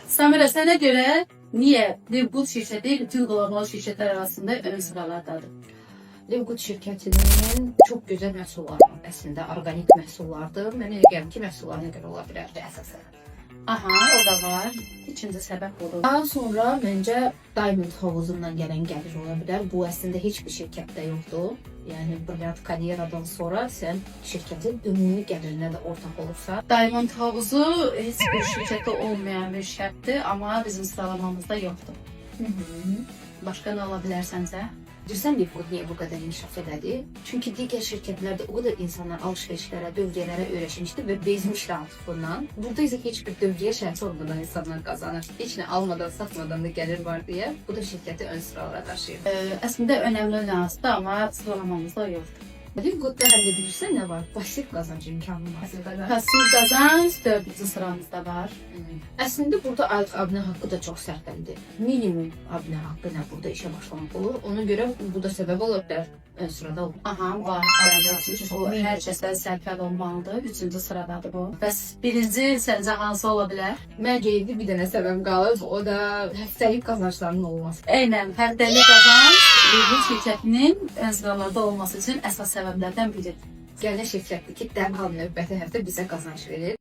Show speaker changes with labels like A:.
A: Samira, sana göre niye Livgood şirketi bütün global şirketler arasında ön sıralardadır?
B: Livgood şirkətinin çox gözəl məhsulları var. Əslində orqanik məhsullardır. Mən elə gəlir ki, məhsullarına görə ola bilərdi əsasən.
A: Aha, o da var. İkinci səbəb budur.
B: Daha sonra məncə Diamond havuzundan gələn gəlir ola bilər. Bu əslində heç bir şirkətdə yoxdur. Yəni Brilliant karyeradan sonra sən şirkətin ümumi gəlirinə də ortaq olursan.
A: Diamond havuzu heç bir şirkette olmayan bir şərtdir, amma bizim sıralamamızda yoxdur. Başka ne olabilir sence?
B: Bilirsən Livgood niyə bu qədər inkişaf elədi? Çünki digər şirkətlərdə o qədər insanlar alış-verişlərə, dövriyyələrə öyrəşmişdi və bezmişdi artıq bundan. Burada isə heç bir dövriyyə şərti olmadan insanlar qazanır. Heç nə almadan, satmadan da gəlir var deyə bu da şirkəti ön sıralara daşıyır.
A: Aslında önemli nüansdır, ama sıralamamızda yoxdur.
B: Livgoodda həm də bilirsən nə var? Pasiv qazanc imkanı var.
A: Pasif kazanç 4. sıramızda var.
B: Əslində burada aylıq abunə haqqı da çox sərfəlidir. Minimum abunə haqqı ilə burada işə başlamaq olur. Ona görə bu da səbəb ola bilər ön sırada olur.
A: Aha, var. O hər kəsə sərfəl olmalıdır. 3. sıradadır bu. Bəs birinci səncə hansı ola bilər?
B: Məncə evdə bir dənə səbəb qalır. O da həftəlik qazanclarının olması.
A: Eynən, həftəlik qazanc Livgood şirkətinin ön sıralarda olması üçün əsas səbəblərdən biridir.
B: Gələn şirkətdir ki, dərhal növbəti həftə bizə qazanc verir.